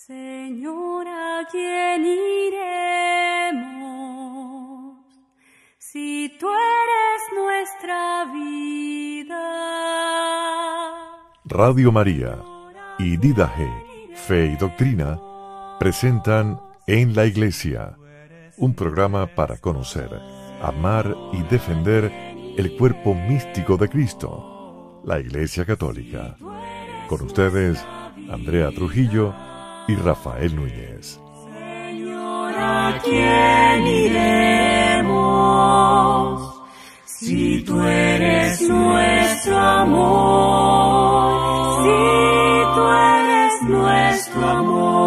Señor, ¿a quién iremos si tú eres nuestra vida? Radio María y Didaje, Fe y Doctrina presentan En la Iglesia, un programa para conocer, amar y defender el cuerpo místico de Cristo, la Iglesia Católica. Con ustedes, Andrea Trujillo y Rafael Núñez. Señor, ¿a quién iremos si tú eres nuestro amor? Si tú eres nuestro amor.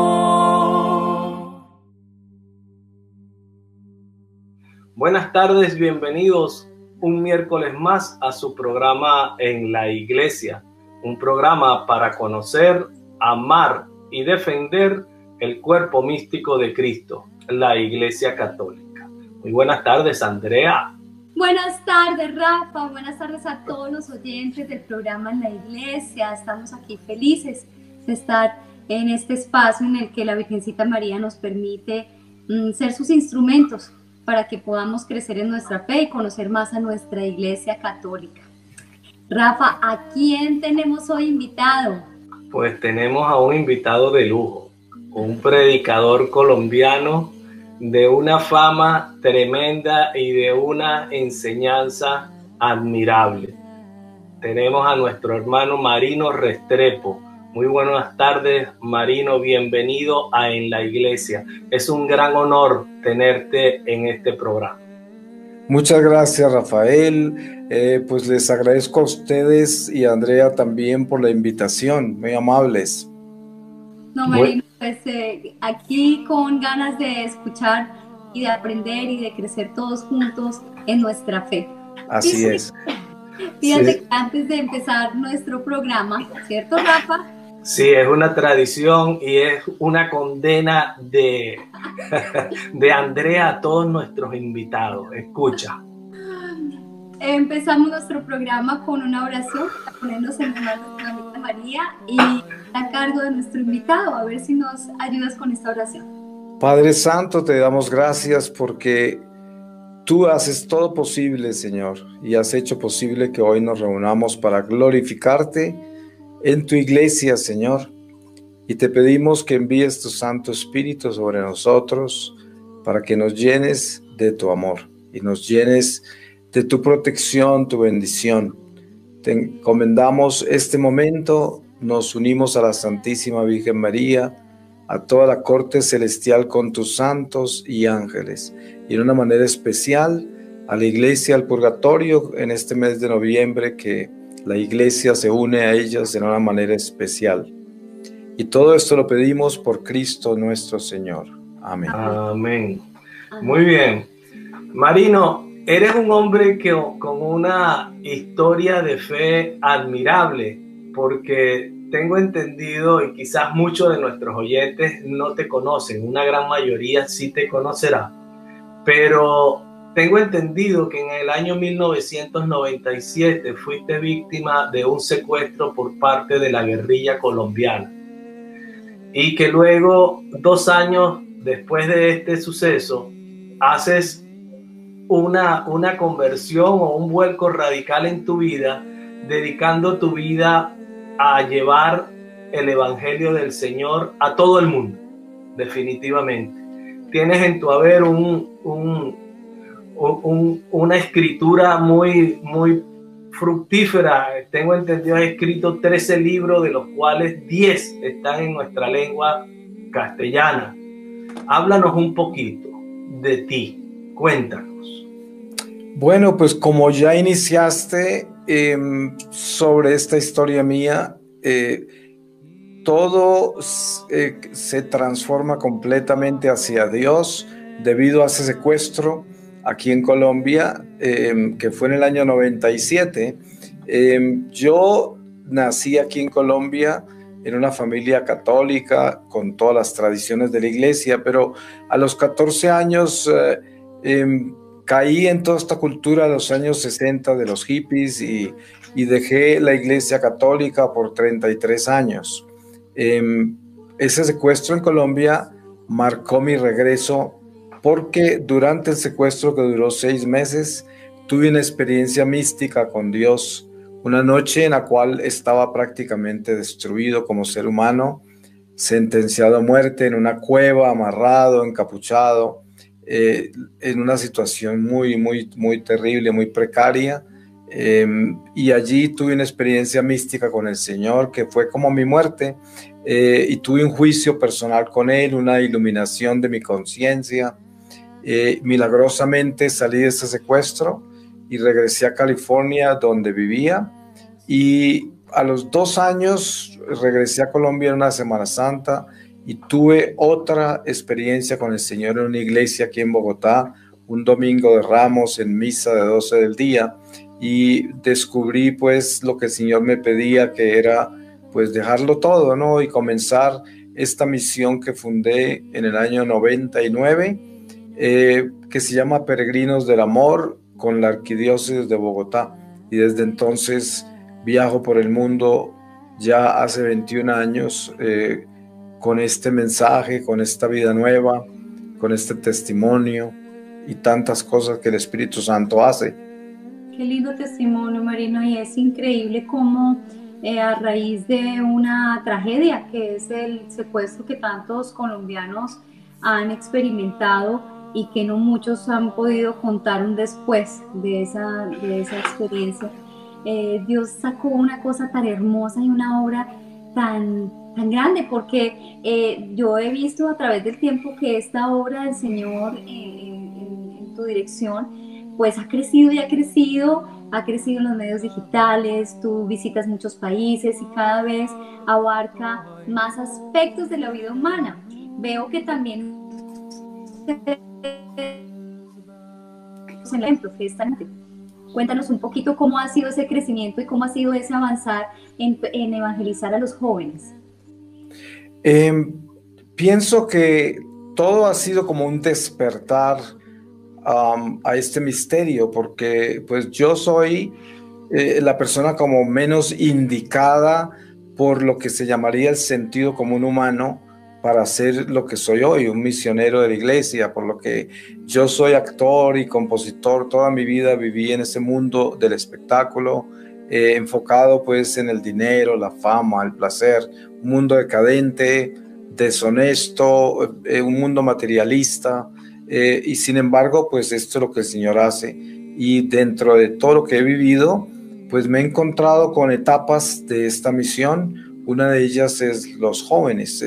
Buenas tardes, bienvenidos un miércoles más a su programa En la Iglesia, un programa para conocer, amar y defender el cuerpo místico de Cristo, la Iglesia Católica. Muy buenas tardes, Andrea. Buenas tardes, Rafa. Buenas tardes a todos los oyentes del programa En la Iglesia. Estamos aquí felices de estar en este espacio en el que la Virgencita María nos permite ser sus instrumentos para que podamos crecer en nuestra fe y conocer más a nuestra Iglesia Católica. Rafa, ¿a quién tenemos hoy invitado? Pues tenemos a un invitado de lujo, un predicador colombiano de una fama tremenda y de una enseñanza admirable. Tenemos a nuestro hermano Marino Restrepo. Muy buenas tardes, Marino, bienvenido a En la Iglesia. Es un gran honor tenerte en este programa. Muchas gracias, Rafael. Pues les agradezco a ustedes y a Andrea también por la invitación, muy amables. No, Marino, pues aquí con ganas de escuchar y de aprender y de crecer todos juntos en nuestra fe. Así es. Fíjate Sí. que antes de empezar nuestro programa, ¿cierto, Rafa? Sí, es una tradición y es una condena de Andrea a todos nuestros invitados. Escucha. Empezamos nuestro programa con una oración, poniéndose en manos de la Virgen María y a cargo de nuestro invitado. A ver si nos ayudas con esta oración. Padre Santo, te damos gracias porque tú haces todo posible, Señor, y has hecho posible que hoy nos reunamos para glorificarte en tu iglesia, Señor. Y te pedimos que envíes tu Santo Espíritu sobre nosotros para que nos llenes de tu amor y nos llenes de tu protección, tu bendición. Te encomendamos este momento, nos unimos a la Santísima Virgen María, a toda la corte celestial con tus santos y ángeles, y en una manera especial a la iglesia, al purgatorio, en este mes de noviembre, que la iglesia se une a ellas de una manera especial. Y todo esto lo pedimos por Cristo nuestro Señor. Amén. Amén. Muy bien. Marino, eres un hombre con una historia de fe admirable, porque tengo entendido, y quizás muchos de nuestros oyentes no te conocen, una gran mayoría sí te conocerá, pero tengo entendido que en el año 1997 fuiste víctima de un secuestro por parte de la guerrilla colombiana y que luego, 2 años después de este suceso, haces una conversión o un vuelco radical en tu vida, dedicando tu vida a llevar el Evangelio del Señor a todo el mundo, definitivamente. Tienes en tu haber una escritura muy fructífera. Tengo entendido, has escrito 13 libros, de los cuales 10 están en nuestra lengua castellana. Háblanos un poquito de ti, cuéntanos. Bueno, pues como ya iniciaste sobre esta historia mía, todo se transforma completamente hacia Dios debido a ese secuestro aquí en Colombia, que fue en el año 97. Yo nací aquí en Colombia en una familia católica con todas las tradiciones de la iglesia, pero a los 14 años caí en toda esta cultura de los años 60 de los hippies y dejé la iglesia católica por 33 años. ese secuestro en Colombia marcó mi regreso porque durante el secuestro, que duró 6 meses, tuve una experiencia mística con Dios, una noche en la cual estaba prácticamente destruido como ser humano, sentenciado a muerte en una cueva, amarrado, encapuchado, en una situación muy terrible, muy precaria. Y allí tuve una experiencia mística con el Señor que fue como mi muerte, y tuve un juicio personal con Él, una iluminación de mi conciencia. Milagrosamente salí de ese secuestro y regresé a California, donde vivía, y a los 2 años regresé a Colombia en una Semana Santa y tuve otra experiencia con el Señor en una iglesia aquí en Bogotá, un domingo de Ramos en misa de 12 del día, y descubrí pues lo que el Señor me pedía, que era pues dejarlo todo, ¿no? Y comenzar esta misión que fundé en el año 99, que se llama Peregrinos del Amor, con la Arquidiócesis de Bogotá. Y desde entonces viajo por el mundo ya hace 21 años, con este mensaje, con esta vida nueva, con este testimonio y tantas cosas que el Espíritu Santo hace. Qué lindo testimonio, Marino, y es increíble cómo a raíz de una tragedia que es el secuestro que tantos colombianos han experimentado y que no muchos han podido contar un después de esa experiencia, Dios sacó una cosa tan hermosa y una obra tan grande, porque yo he visto a través del tiempo que esta obra del Señor en tu dirección pues ha crecido y ha crecido en los medios digitales, tú visitas muchos países y cada vez abarca más aspectos de la vida humana. Veo que también en el ejemplo que está. Cuéntanos un poquito cómo ha sido ese crecimiento y cómo ha sido ese avanzar en evangelizar a los jóvenes. Pienso que todo ha sido como un despertar a este misterio, porque pues yo soy la persona como menos indicada por lo que se llamaría el sentido común humano para ser lo que soy hoy, un misionero de la iglesia, por lo que yo soy actor y compositor. Toda mi vida viví en ese mundo del espectáculo, enfocado pues en el dinero, la fama, el placer, un mundo decadente, deshonesto, un mundo materialista. Y sin embargo, pues esto es lo que el Señor hace, y dentro de todo lo que he vivido, pues me he encontrado con etapas de esta misión. Una de ellas es los jóvenes.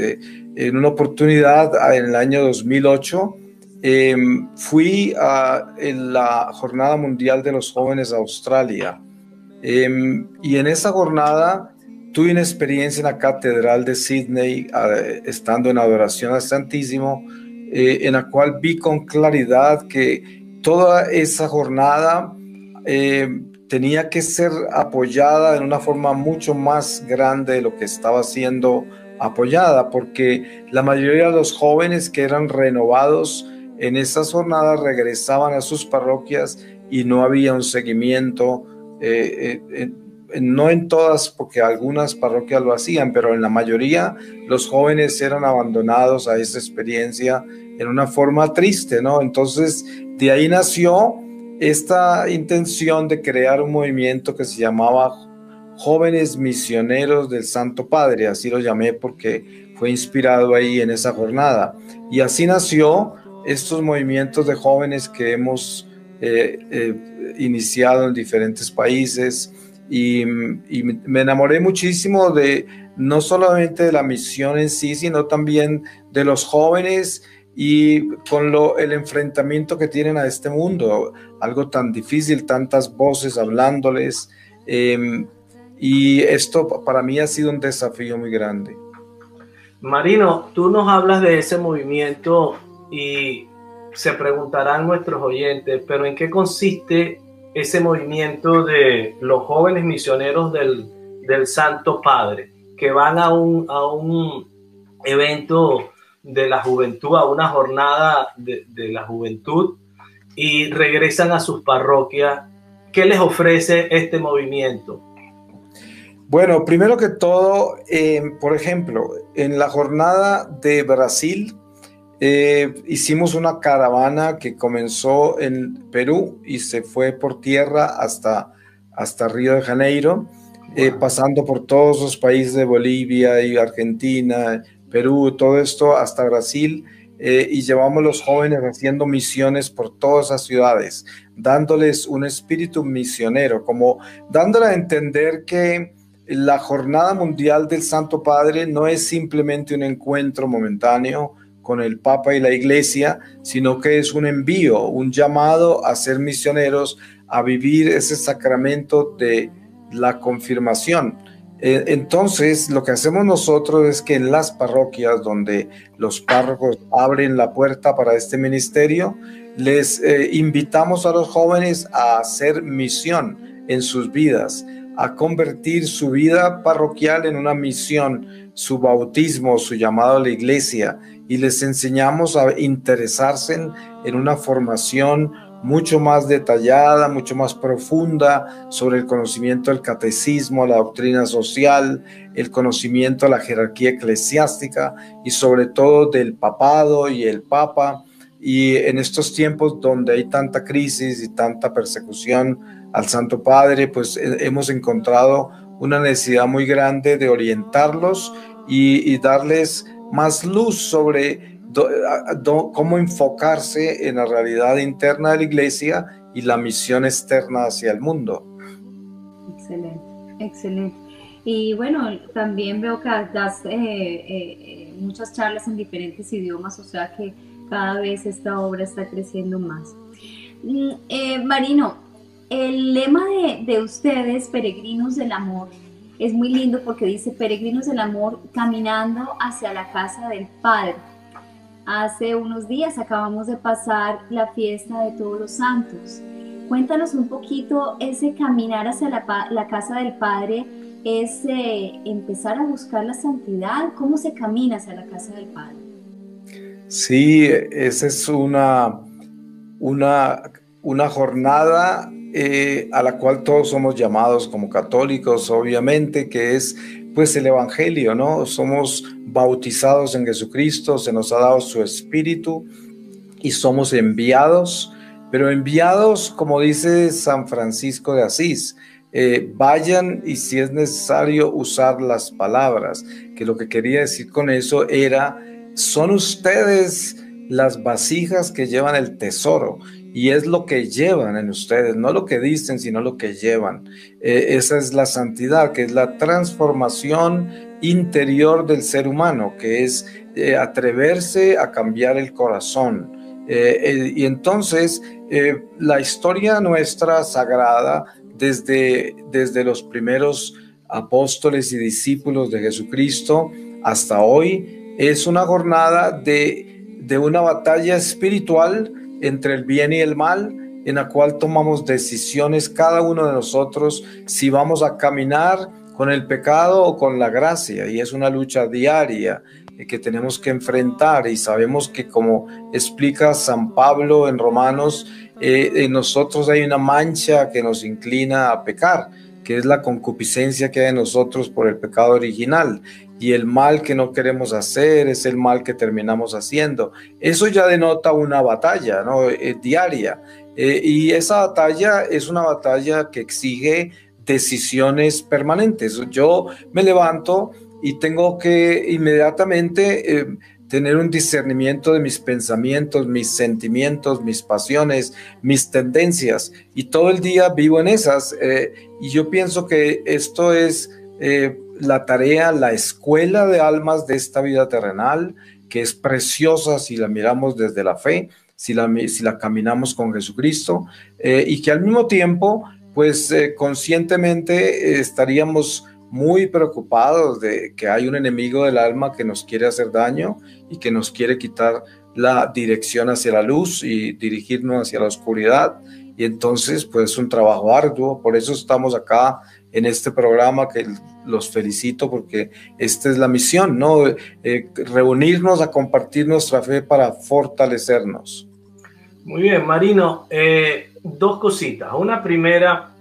En una oportunidad, en el año 2008, fui a la Jornada Mundial de los Jóvenes a Australia, y en esa jornada tuve una experiencia en la Catedral de Sydney, estando en adoración al Santísimo, en la cual vi con claridad que toda esa jornada tenía que ser apoyada en una forma mucho más grande de lo que estaba siendo apoyada, porque la mayoría de los jóvenes que eran renovados en esas jornadas regresaban a sus parroquias y no había un seguimiento, no en todas, porque algunas parroquias lo hacían, pero en la mayoría los jóvenes eran abandonados a esa experiencia en una forma triste, ¿no? Entonces de ahí nació esta intención de crear un movimiento que se llamaba Jóvenes Misioneros del Santo Padre. Así lo llamé porque fue inspirado ahí en esa jornada, y así nació estos movimientos de jóvenes que hemos iniciado en diferentes países. Y me enamoré muchísimo no solamente de la misión en sí, sino también de los jóvenes y con el enfrentamiento que tienen a este mundo, algo tan difícil, tantas voces hablándoles, y esto para mí ha sido un desafío muy grande. Marino, tú nos hablas de ese movimiento y se preguntarán nuestros oyentes, pero ¿en qué consiste ese movimiento de los jóvenes misioneros del Santo Padre, que van a un evento de la juventud, a una jornada de la juventud, y regresan a sus parroquias? ¿Qué les ofrece este movimiento? Bueno, primero que todo, por ejemplo, en la jornada de Brasil, hicimos una caravana que comenzó en Perú y se fue por tierra hasta Río de Janeiro, pasando por todos los países de Bolivia y Argentina, Perú, todo esto hasta Brasil, y llevamos los jóvenes haciendo misiones por todas esas ciudades, dándoles un espíritu misionero, como dándole a entender que la Jornada Mundial del Santo Padre no es simplemente un encuentro momentáneo con el Papa y la Iglesia, sino que es un envío, un llamado a ser misioneros, a vivir ese sacramento de la confirmación. Entonces, lo que hacemos nosotros es que en las parroquias donde los párrocos abren la puerta para este ministerio, les invitamos a los jóvenes a hacer misión en sus vidas, a convertir su vida parroquial en una misión, su bautismo, su llamado a la iglesia, y les enseñamos a interesarse en una formación mucho más detallada, mucho más profunda sobre el conocimiento del catecismo, la doctrina social, el conocimiento de la jerarquía eclesiástica y sobre todo del papado y el papa. Y en estos tiempos donde hay tanta crisis y tanta persecución al Santo Padre, pues hemos encontrado una necesidad muy grande de orientarlos y darles más luz sobre cómo enfocarse en la realidad interna de la iglesia y la misión externa hacia el mundo. Excelente, excelente. Y bueno, también veo que das muchas charlas en diferentes idiomas, o sea que cada vez esta obra está creciendo más. Marino, el lema de ustedes, Peregrinos del Amor, es muy lindo porque dice Peregrinos del Amor caminando hacia la casa del Padre. Hace unos días acabamos de pasar la fiesta de Todos los Santos. Cuéntanos un poquito, ese caminar hacia la casa del Padre es empezar a buscar la santidad. ¿Cómo se camina hacia la casa del Padre? Sí, esa es una jornada a la cual todos somos llamados como católicos, obviamente, que es pues el Evangelio, ¿no? Somos bautizados en Jesucristo, se nos ha dado su Espíritu y somos enviados, pero enviados, como dice San Francisco de Asís, vayan y si es necesario usar las palabras, que lo que quería decir con eso era, son ustedes las vasijas que llevan el tesoro, y es lo que llevan en ustedes, no lo que dicen, sino lo que llevan. Esa es la santidad, que es la transformación interior del ser humano, que es atreverse a cambiar el corazón. Y entonces, la historia nuestra sagrada, desde los primeros apóstoles y discípulos de Jesucristo hasta hoy, es una jornada de una batalla espiritual entre el bien y el mal, en la cual tomamos decisiones cada uno de nosotros si vamos a caminar con el pecado o con la gracia, y es una lucha diaria que tenemos que enfrentar, y sabemos que, como explica San Pablo en Romanos, en nosotros hay una mancha que nos inclina a pecar, que es la concupiscencia que hay en nosotros por el pecado original, y el mal que no queremos hacer es el mal que terminamos haciendo. Eso ya denota una batalla, ¿no? Diaria, y esa batalla es una batalla que exige decisiones permanentes. Yo me levanto y tengo que inmediatamente tener un discernimiento de mis pensamientos, mis sentimientos, mis pasiones, mis tendencias, y todo el día vivo en esas, y yo pienso que esto es la tarea, la escuela de almas de esta vida terrenal, que es preciosa si la miramos desde la fe, si la caminamos con Jesucristo, y que al mismo tiempo, pues conscientemente estaríamos muy preocupados de que hay un enemigo del alma que nos quiere hacer daño y que nos quiere quitar la dirección hacia la luz y dirigirnos hacia la oscuridad. Y entonces, pues es un trabajo arduo. Por eso estamos acá en este programa, que los felicito, porque esta es la misión, ¿no? Reunirnos a compartir nuestra fe para fortalecernos. Muy bien, Marino. Dos cositas. Una primera,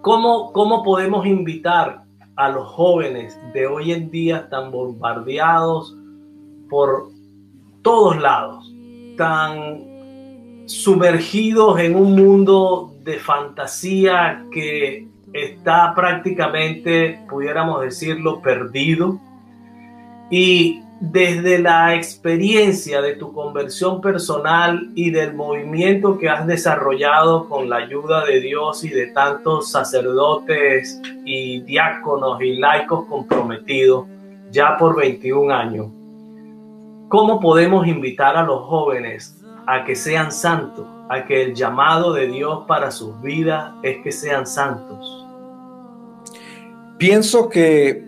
¿cómo podemos invitar a los jóvenes de hoy en día están bombardeados por todos lados, tan sumergidos en un mundo de fantasía que está prácticamente, pudiéramos decirlo, perdido? Y desde la experiencia de tu conversión personal y del movimiento que has desarrollado con la ayuda de Dios y de tantos sacerdotes y diáconos y laicos comprometidos ya por 21 años, ¿cómo podemos invitar a los jóvenes a que sean santos, a que el llamado de Dios para sus vidas es que sean santos? Pienso que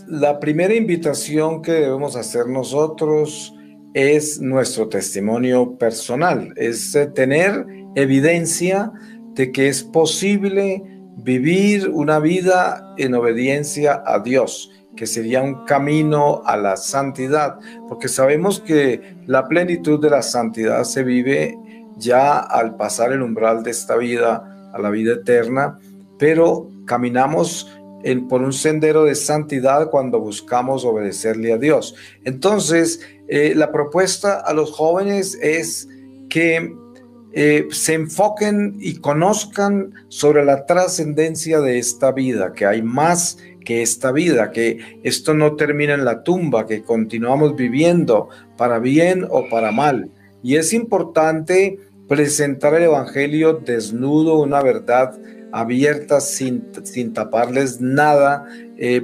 la primera invitación que debemos hacer nosotros es nuestro testimonio personal, es tener evidencia de que es posible vivir una vida en obediencia a Dios, que sería un camino a la santidad, porque sabemos que la plenitud de la santidad se vive ya al pasar el umbral de esta vida a la vida eterna, pero caminamos por un sendero de santidad cuando buscamos obedecerle a Dios. Entonces, la propuesta a los jóvenes es que se enfoquen y conozcan sobre la trascendencia de esta vida, que hay más que esta vida, que esto no termina en la tumba, que continuamos viviendo para bien o para mal. Y es importante presentar el evangelio desnudo, una verdad abierta, sin taparles nada,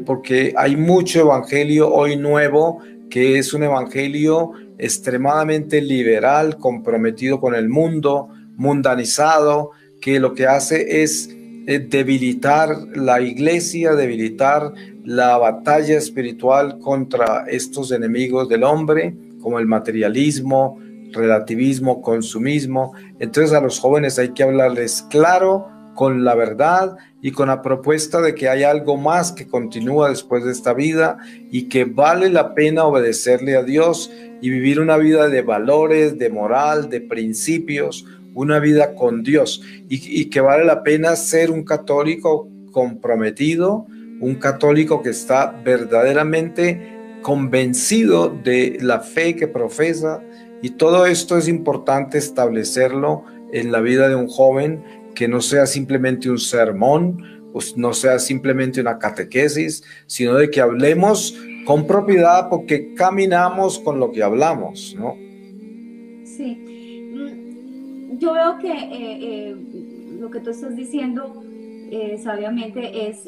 porque hay mucho evangelio hoy nuevo, que es un evangelio extremadamente liberal, comprometido con el mundo, mundanizado, que lo que hace es debilitar la iglesia, debilitar la batalla espiritual contra estos enemigos del hombre, como el materialismo, relativismo, consumismo. Entonces a los jóvenes hay que hablarles claro, con la verdad y con la propuesta de que hay algo más que continúa después de esta vida y que vale la pena obedecerle a Dios y vivir una vida de valores, de moral, de principios, una vida con Dios, y que vale la pena ser un católico comprometido, un católico que está verdaderamente convencido de la fe que profesa, y todo esto es importante establecerlo en la vida de un joven, que no sea simplemente un sermón, pues no sea simplemente una catequesis, sino de que hablemos con propiedad porque caminamos con lo que hablamos, ¿no? Sí, yo veo que lo que tú estás diciendo sabiamente es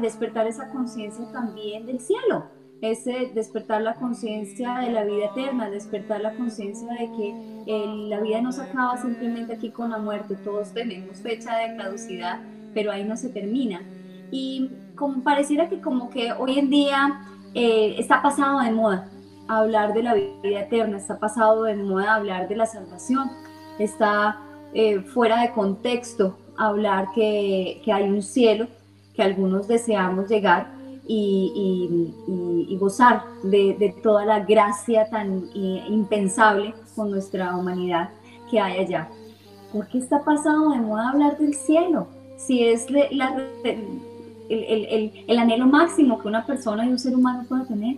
despertar esa conciencia también del cielo, es despertar la conciencia de la vida eterna, despertar la conciencia de que la vida no se acaba simplemente aquí con la muerte. Todos tenemos fecha de caducidad, pero ahí no se termina. Y como pareciera que como que hoy en día está pasado de moda hablar de la vida eterna, está pasado de moda hablar de la salvación, está fuera de contexto hablar que hay un cielo que algunos deseamos llegar y gozar de toda la gracia tan impensable con nuestra humanidad que hay allá. ¿Por qué está pasado de moda hablar del cielo? Si es el anhelo máximo que una persona y un ser humano puede tener.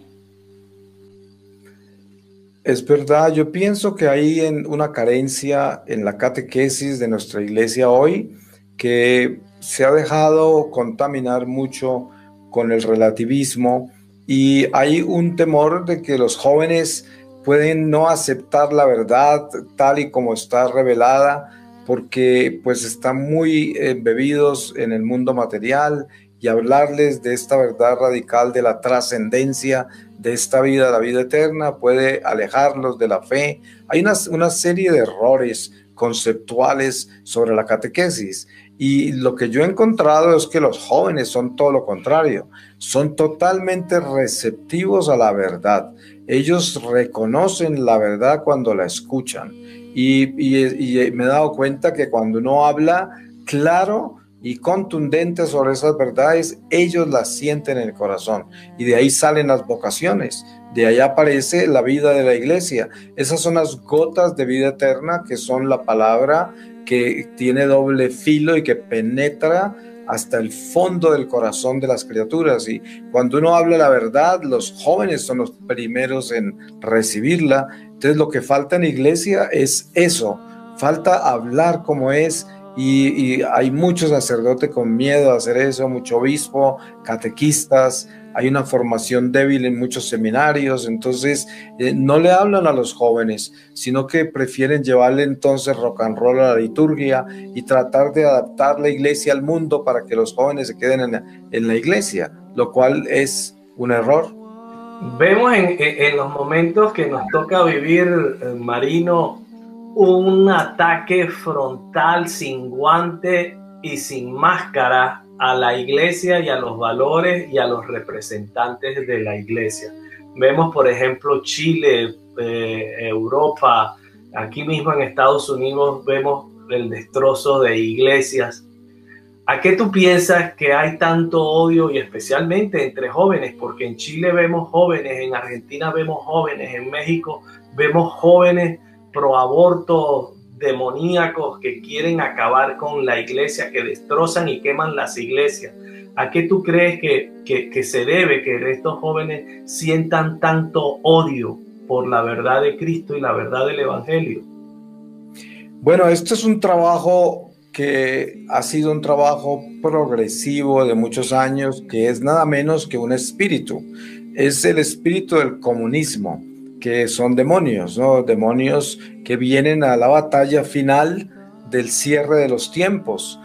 Es verdad, yo pienso que hay una carencia en la catequesis de nuestra iglesia hoy, que se ha dejado contaminar mucho con el relativismo, y hay un temor de que los jóvenes pueden no aceptar la verdad tal y como está revelada, porque pues están muy embebidos en el mundo material, y hablarles de esta verdad radical de la trascendencia de esta vida, la vida eterna, puede alejarlos de la fe. Hay una serie de errores conceptuales sobre la catequesis, y lo que yo he encontrado es que los jóvenes son todo lo contrario, son totalmente receptivos a la verdad. Ellos reconocen la verdad cuando la escuchan, y me he dado cuenta que cuando uno habla claro y contundente sobre esas verdades, ellos las sienten en el corazón, y de ahí salen las vocaciones, de ahí aparece la vida de la iglesia. Esas son las gotas de vida eterna, que son la palabra que tiene doble filo y que penetra hasta el fondo del corazón de las criaturas. Y cuando uno habla la verdad, los jóvenes son los primeros en recibirla. Entonces lo que falta en la iglesia es eso, falta hablar como es. Y hay muchos sacerdotes con miedo a hacer eso, mucho obispo, catequistas, hay una formación débil en muchos seminarios, entonces no le hablan a los jóvenes, sino que prefieren llevarle entonces rock and roll a la liturgia y tratar de adaptar la iglesia al mundo para que los jóvenes se queden en la iglesia, lo cual es un error. Vemos en los momentos que nos toca vivir, Marino, un ataque frontal sin guante y sin máscara a la iglesia y a los valores y a los representantes de la iglesia. Vemos, por ejemplo, Chile, Europa, aquí mismo en Estados Unidos vemos el destrozo de iglesias. ¿A qué tú piensas que hay tanto odio y especialmente entre jóvenes? Porque en Chile vemos jóvenes, en Argentina vemos jóvenes, en México vemos jóvenes pro aborto, demoníacos que quieren acabar con la iglesia, que destrozan y queman las iglesias. ¿A qué tú crees que se debe que estos jóvenes sientan tanto odio por la verdad de Cristo y la verdad del Evangelio? Bueno, esto es un trabajo que ha sido un trabajo progresivo de muchos años, que es nada menos que un espíritu. Es el espíritu del comunismo, que son demonios, ¿no? Demonios que vienen a la batalla final del cierre de los tiempos,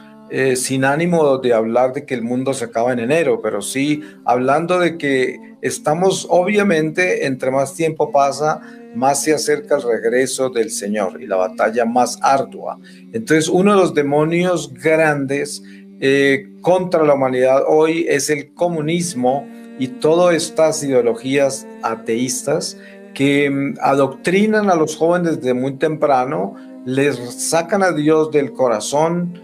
sin ánimo de hablar de que el mundo se acaba en enero, pero sí hablando de que estamos, obviamente, entre más tiempo pasa, más se acerca el regreso del Señor y la batalla más ardua. Entonces, uno de los demonios grandes contra la humanidad hoy es el comunismo y todas estas ideologías ateístas que adoctrinan a los jóvenes desde muy temprano, les sacan a Dios del corazón,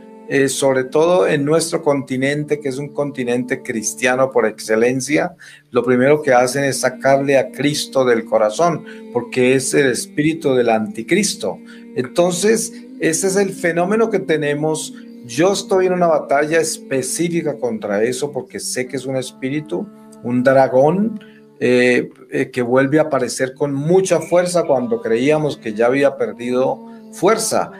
sobre todo en nuestro continente, que es un continente cristiano por excelencia. Lo primero que hacen es sacarle a Cristo del corazón, porque es el espíritu del anticristo. Entonces, ese es el fenómeno que tenemos. Yo estoy en una batalla específica contra eso, porque sé que es un espíritu, un dragón, que vuelve a aparecer con mucha fuerza cuando creíamos que ya había perdido fuerza.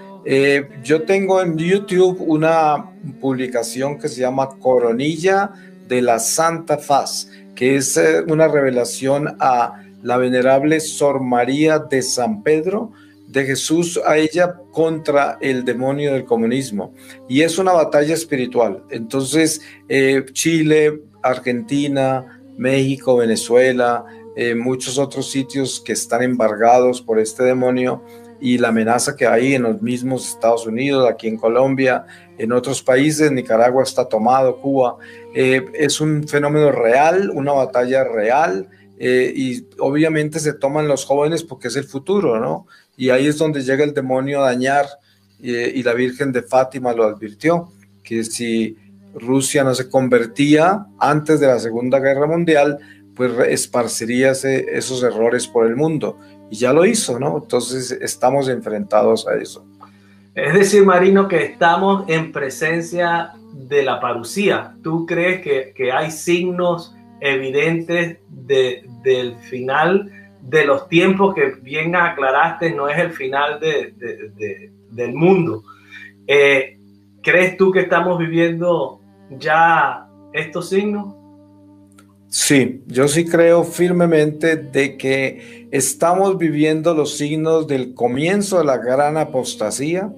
Yo tengo en YouTube una publicación que se llama Coronilla de la Santa Faz, que es una revelación a la venerable Sor María de San Pedro, de Jesús a ella contra el demonio del comunismo. Y es una batalla espiritual. Entonces, Chile, Argentina, México, Venezuela, muchos otros sitios que están embargados por este demonio y la amenaza que hay en los mismos Estados Unidos, aquí en Colombia, en otros países, Nicaragua está tomado, Cuba, es un fenómeno real, una batalla real, y obviamente se toman los jóvenes porque es el futuro, ¿no? Y ahí es donde llega el demonio a dañar, y la Virgen de Fátima lo advirtió, que si Rusia no se convertía antes de la Segunda Guerra Mundial, pues esparciría esos errores por el mundo. Y ya lo hizo, ¿no? Entonces estamos enfrentados a eso. Es decir, Marino, que estamos en presencia de la parucía. ¿Tú crees que hay signos evidentes del final de los tiempos, que bien aclaraste, no es el final del mundo? ¿Crees tú que estamos viviendo ya estos signos? Sí, yo sí creo firmemente de que estamos viviendo los signos del comienzo de la gran apostasía,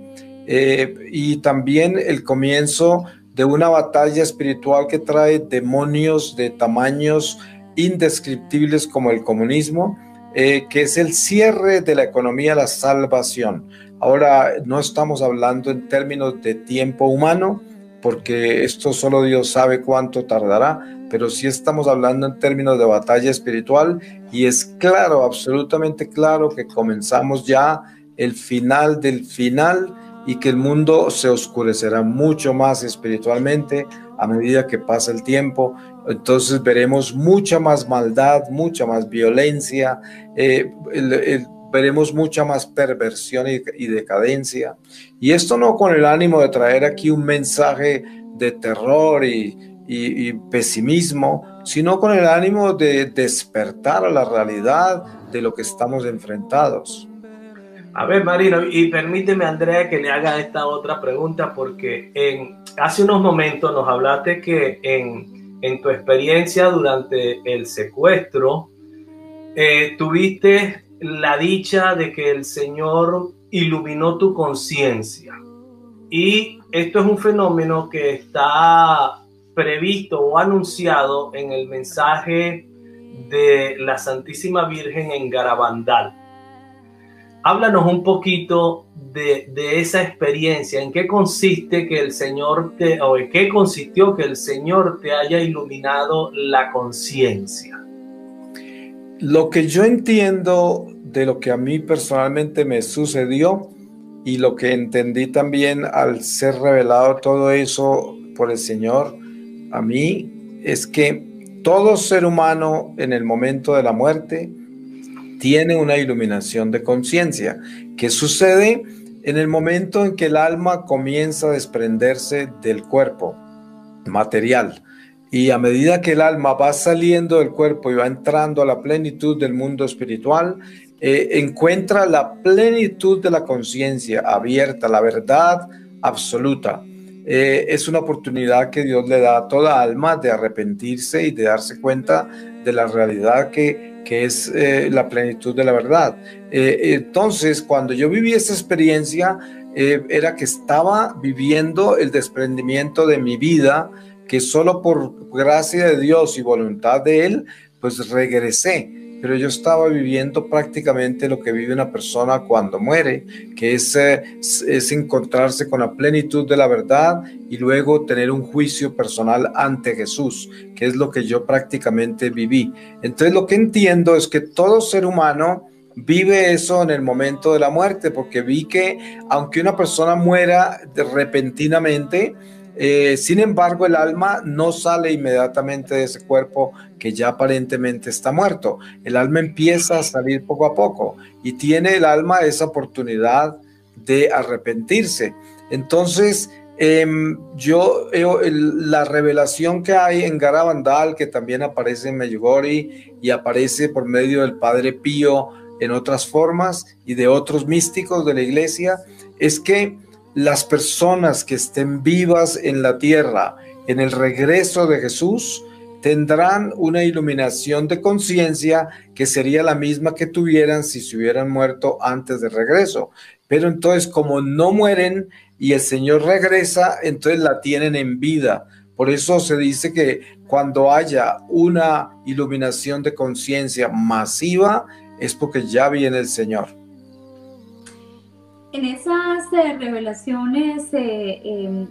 y también el comienzo de una batalla espiritual que trae demonios de tamaños indescriptibles como el comunismo, que es el cierre de la economía, la salvación. Ahora no estamos hablando en términos de tiempo humano, porque esto solo Dios sabe cuánto tardará, pero sí estamos hablando en términos de batalla espiritual, y es claro, absolutamente claro, que comenzamos ya el final del final y que el mundo se oscurecerá mucho más espiritualmente a medida que pasa el tiempo. Entonces veremos mucha más maldad, mucha más violencia, veremos mucha más perversión y decadencia. Y esto no con el ánimo de traer aquí un mensaje de terror y pesimismo, sino con el ánimo de despertar a la realidad de lo que estamos enfrentados. A ver, Marino, y permíteme, Andrea, que le haga esta otra pregunta, porque hace unos momentos nos hablaste que en tu experiencia durante el secuestro, tuviste la dicha de que el Señor iluminó tu conciencia. Y esto es un fenómeno que está previsto o anunciado en el mensaje de la Santísima Virgen en Garabandal. Háblanos un poquito de esa experiencia, en qué consiste que el Señor o en qué consistió que el Señor te haya iluminado la conciencia. Lo que yo entiendo de lo que a mí personalmente me sucedió y lo que entendí también al ser revelado todo eso por el Señor a mí, es que todo ser humano en el momento de la muerte tiene una iluminación de conciencia que sucede en el momento en que el alma comienza a desprenderse del cuerpo material. Y a medida que el alma va saliendo del cuerpo y va entrando a la plenitud del mundo espiritual, encuentra la plenitud de la conciencia abierta, la verdad absoluta. Es una oportunidad que Dios le da a toda alma de arrepentirse y de darse cuenta de la realidad que es la plenitud de la verdad. Entonces, cuando yo viví esa experiencia, era que estaba viviendo el desprendimiento de mi vida, que solo por gracia de Dios y voluntad de Él, pues regresé. Pero yo estaba viviendo prácticamente lo que vive una persona cuando muere, que es encontrarse con la plenitud de la verdad y luego tener un juicio personal ante Jesús, que es lo que yo prácticamente viví. Entonces lo que entiendo es que todo ser humano vive eso en el momento de la muerte, porque vi que aunque una persona muera repentinamente, sin embargo el alma no sale inmediatamente de ese cuerpo que ya aparentemente está muerto. El alma empieza a salir poco a poco y tiene el alma esa oportunidad de arrepentirse. Entonces la revelación que hay en Garabandal, que también aparece en Medjugorje y aparece por medio del Padre Pío en otras formas y de otros místicos de la iglesia, es que las personas que estén vivas en la tierra en el regreso de Jesús tendrán una iluminación de conciencia que sería la misma que tuvieran si se hubieran muerto antes del regreso. Pero entonces, como no mueren y el Señor regresa, entonces la tienen en vida. Por eso se dice que cuando haya una iluminación de conciencia masiva es porque ya viene el Señor. En esas revelaciones que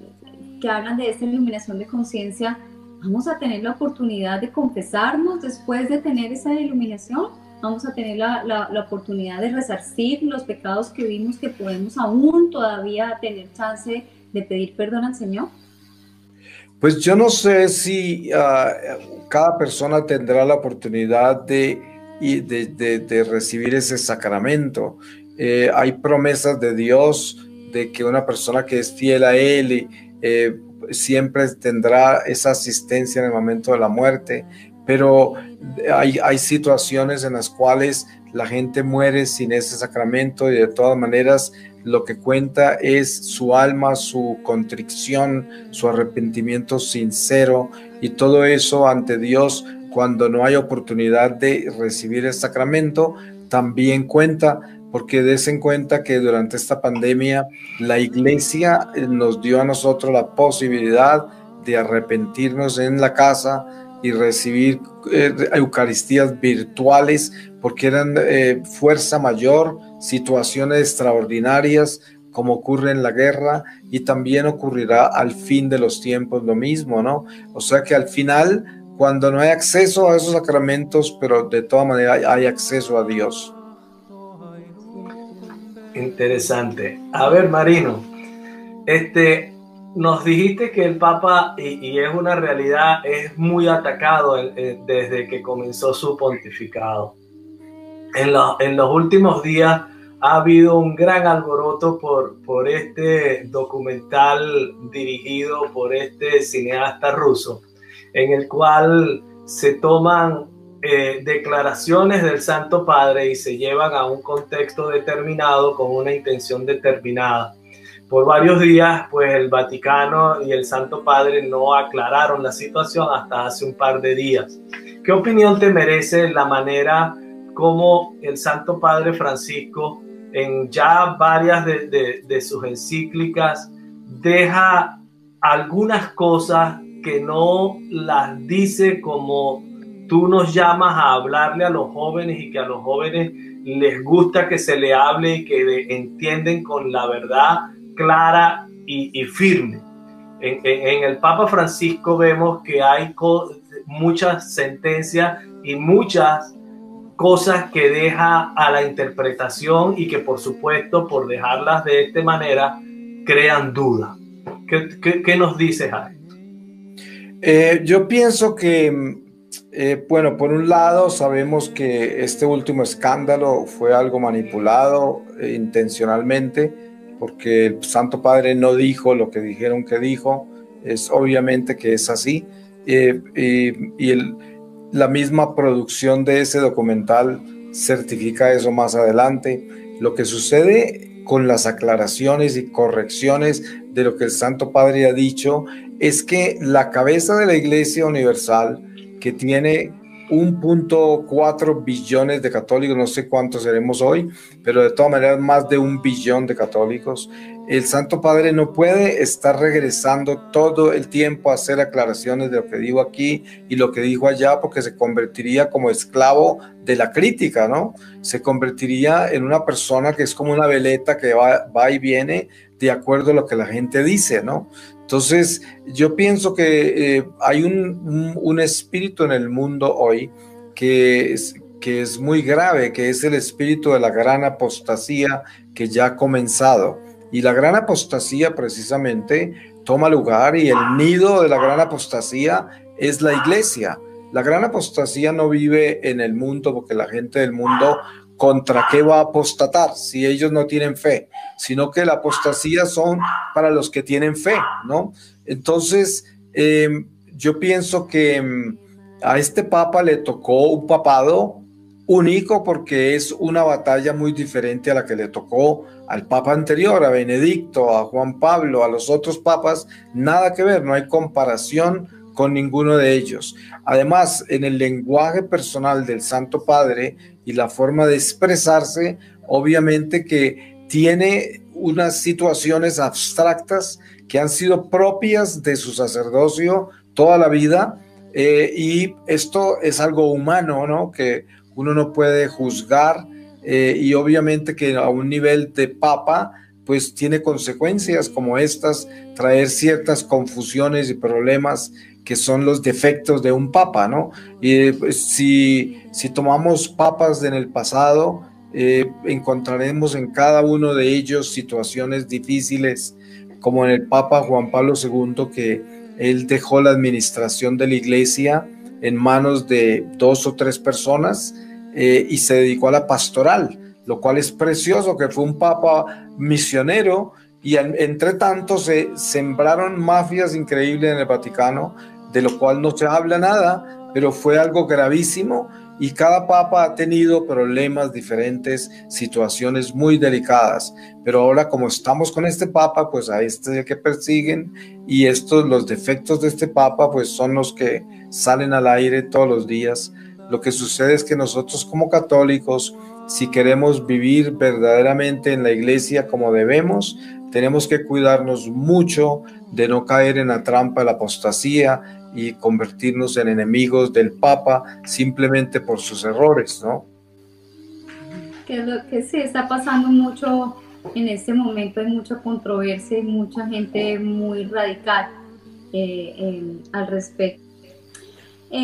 hablan de esta iluminación de conciencia, ¿vamos a tener la oportunidad de confesarnos después de tener esa iluminación? ¿Vamos a tener la oportunidad de resarcir los pecados que vimos, que podemos aún todavía tener chance de pedir perdón al Señor? Pues yo no sé si cada persona tendrá la oportunidad de recibir ese sacramento. Hay promesas de Dios de que una persona que es fiel a Él siempre tendrá esa asistencia en el momento de la muerte, pero hay situaciones en las cuales la gente muere sin ese sacramento y de todas maneras lo que cuenta es su alma, su contrición, su arrepentimiento sincero y todo eso ante Dios. Cuando no hay oportunidad de recibir el sacramento, también cuenta, porque des en cuenta que durante esta pandemia la iglesia nos dio a nosotros la posibilidad de arrepentirnos en la casa y recibir eucaristías virtuales, porque eran fuerza mayor, situaciones extraordinarias como ocurre en la guerra, y también ocurrirá al fin de los tiempos lo mismo, ¿no? O sea que al final, cuando no hay acceso a esos sacramentos, pero de todas maneras hay acceso a Dios. Interesante. A ver, Marino, nos dijiste que el Papa, y es una realidad, es muy atacado desde que comenzó su pontificado. En los últimos días ha habido un gran alboroto por este documental dirigido por este cineasta ruso, en el cual se toman declaraciones del Santo Padre y se llevan a un contexto determinado con una intención determinada. Por varios días, pues el Vaticano y el Santo Padre no aclararon la situación hasta hace un par de días. ¿Qué opinión te merece la manera como el Santo Padre Francisco, en ya varias de sus encíclicas, deja algunas cosas que no las dice como tú nos llamas a hablarle a los jóvenes, y que a los jóvenes les gusta que se le hable y que entienden con la verdad clara y firme? En el Papa Francisco vemos que hay muchas sentencias y muchas cosas que deja a la interpretación, y que por supuesto, por dejarlas de esta manera, crean duda. ¿Qué nos dices, Jaime? Yo pienso que, bueno, por un lado sabemos que este último escándalo fue algo manipulado intencionalmente, porque el Santo Padre no dijo lo que dijeron que dijo. Es obviamente que es así, la misma producción de ese documental certifica eso más adelante. Lo que sucede con las aclaraciones y correcciones de lo que el Santo Padre ha dicho es que la cabeza de la Iglesia Universal, que tiene 1.4 billones de católicos, no sé cuántos seremos hoy, pero de todas maneras más de 1 billón de católicos, el Santo Padre no puede estar regresando todo el tiempo a hacer aclaraciones de lo que dijo aquí y lo que dijo allá, porque se convertiría como esclavo de la crítica, ¿no? Se convertiría en una persona que es como una veleta que va y viene de acuerdo a lo que la gente dice, ¿no? Entonces, yo pienso que hay un espíritu en el mundo hoy que es muy grave, que es el espíritu de la gran apostasía que ya ha comenzado. Y la gran apostasía precisamente toma lugar, y el nido de la gran apostasía es la iglesia. La gran apostasía no vive en el mundo, porque la gente del mundo, ¿contra qué va a apostatar si ellos no tienen fe? Sino que la apostasía son para los que tienen fe, ¿no? Entonces, yo pienso que a este papa le tocó un papado único, porque es una batalla muy diferente a la que le tocó al papa anterior, a Benedicto, a Juan Pablo, a los otros papas. Nada que ver, no hay comparación con ninguno de ellos. Además, en el lenguaje personal del Santo Padre y la forma de expresarse, obviamente que tiene unas situaciones abstractas que han sido propias de su sacerdocio toda la vida, y esto es algo humano, ¿no? Que uno no puede juzgar, y obviamente que a un nivel de papa pues tiene consecuencias como estas, traer ciertas confusiones y problemas que son los defectos de un papa, ¿no? Y pues, si tomamos papas en el pasado, encontraremos en cada uno de ellos situaciones difíciles, como en el Papa Juan Pablo II, que él dejó la administración de la iglesia en manos de 2 o 3 personas, y se dedicó a la pastoral, lo cual es precioso, que fue un papa misionero, y entre tanto se sembraron mafias increíbles en el Vaticano, de lo cual no se habla nada, pero fue algo gravísimo, y cada papa ha tenido problemas diferentes, situaciones muy delicadas, pero ahora como estamos con este papa, pues a este es el que persiguen, y los defectos de este papa pues son los que salen al aire todos los días. Lo que sucede es que nosotros como católicos, si queremos vivir verdaderamente en la iglesia como debemos, tenemos que cuidarnos mucho de no caer en la trampa de la apostasía y convertirnos en enemigos del Papa simplemente por sus errores, ¿no? Que es lo que sí está pasando mucho en este momento. Hay mucha controversia y mucha gente muy radical al respecto.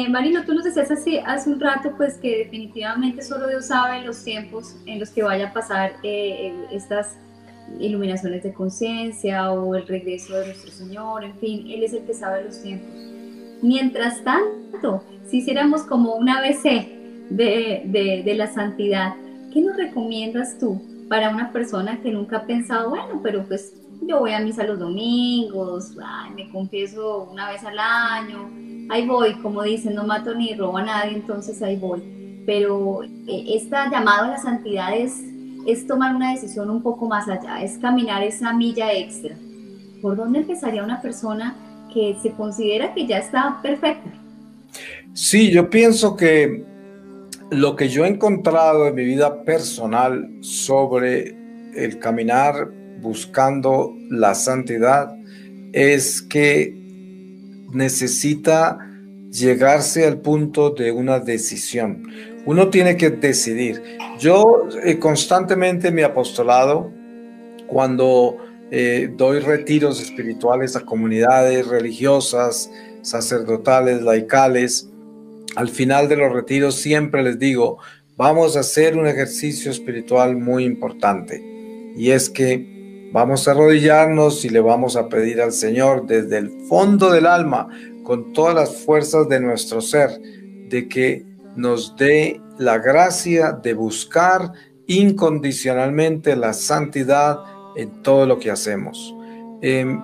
Marino, tú nos decías así hace un rato, pues que definitivamente solo Dios sabe los tiempos en los que vaya a pasar estas iluminaciones de conciencia o el regreso de nuestro Señor, en fin, Él es el que sabe los tiempos. Mientras tanto, si hiciéramos como un ABC de la santidad, ¿qué nos recomiendas tú para una persona que nunca ha pensado, bueno, pero pues yo voy a misa los domingos, ay, me confieso una vez al año, ahí voy, como dicen, no mato ni robo a nadie, entonces ahí voy. Pero esta llamado a la santidad es tomar una decisión un poco más allá, es caminar esa milla extra. ¿Por dónde empezaría una persona que se considera que ya está perfecta? Sí, yo pienso que lo que yo he encontrado en mi vida personal sobre el caminar buscando la santidad es que necesita llegarse al punto de una decisión. Uno tiene que decidir. Yo constantemente en mi apostolado, cuando doy retiros espirituales a comunidades religiosas, sacerdotales, laicales, al final de los retiros siempre les digo, vamos a hacer un ejercicio espiritual muy importante. Y es que vamos a arrodillarnos y le vamos a pedir al Señor desde el fondo del alma, con todas las fuerzas de nuestro ser, de que nos dé la gracia de buscar incondicionalmente la santidad en todo lo que hacemos.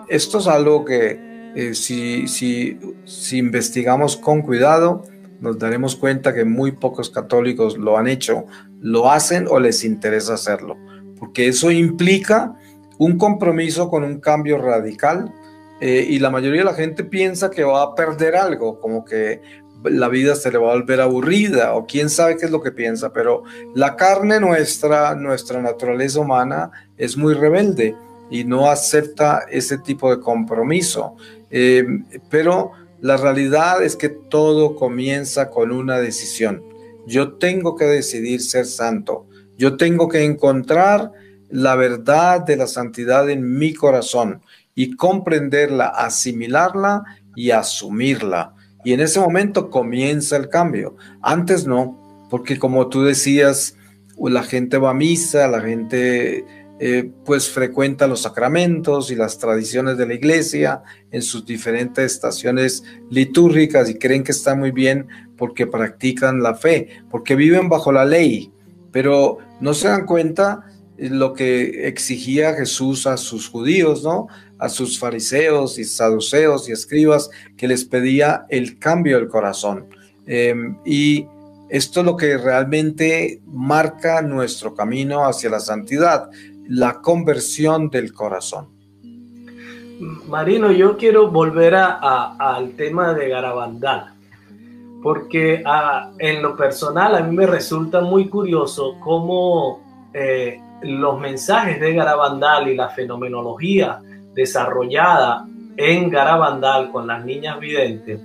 Esto es algo que si investigamos con cuidado, nos daremos cuenta que muy pocos católicos lo han hecho, lo hacen o les interesa hacerlo, porque eso implica un compromiso con un cambio radical, y la mayoría de la gente piensa que va a perder algo, como que la vida se le va a volver aburrida o quién sabe qué es lo que piensa, pero la carne nuestra naturaleza humana es muy rebelde y no acepta ese tipo de compromiso, pero la realidad es que todo comienza con una decisión. Yo tengo que decidir ser santo. Yo tengo que encontrar la verdad de la santidad en mi corazón y comprenderla, asimilarla y asumirla. Y en ese momento comienza el cambio. Antes no, porque como tú decías, la gente va a misa, la gente pues frecuenta los sacramentos y las tradiciones de la iglesia en sus diferentes estaciones litúrgicas y creen que está muy bien porque practican la fe, porque viven bajo la ley, pero no se dan cuenta lo que exigía Jesús a sus judíos, ¿no? A sus fariseos y saduceos y escribas, que les pedía el cambio del corazón. Y esto es lo que realmente marca nuestro camino hacia la santidad, la conversión del corazón. Marino, yo quiero volver al tema de Garabandal, porque en lo personal a mí me resulta muy curioso cómo los mensajes de Garabandal y la fenomenología desarrollada en Garabandal con las niñas videntes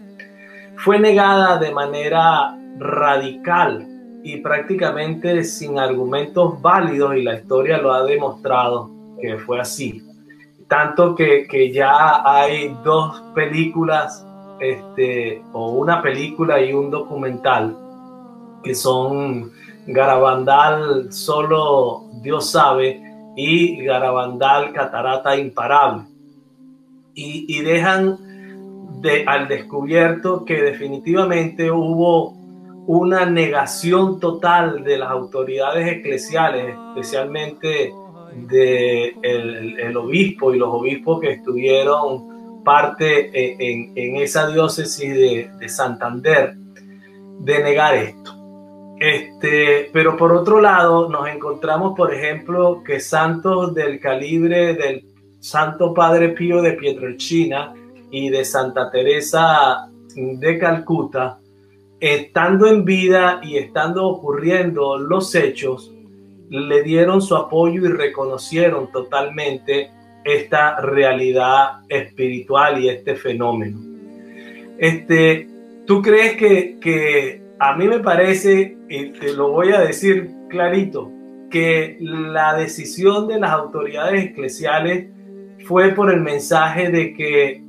fue negada de manera radical y prácticamente sin argumentos válidos, y la historia lo ha demostrado que fue así. Tanto que ya hay dos películas, o una película y un documental, que son Garabandal Solo Dios Sabe y Garabandal Catarata Imparable. Y dejan al descubierto que definitivamente hubo una negación total de las autoridades eclesiales, especialmente del obispo y los obispos que estuvieron parte en esa diócesis de Santander, de negar esto. Pero por otro lado nos encontramos, por ejemplo, que santos del calibre del Santo Padre Pío de Pietrelcina y de Santa Teresa de Calcuta, estando en vida y estando ocurriendo los hechos, le dieron su apoyo y reconocieron totalmente esta realidad espiritual y este fenómeno. ¿Tú crees que a mí me parece, y te lo voy a decir clarito, que la decisión de las autoridades eclesiales fue por el mensaje de que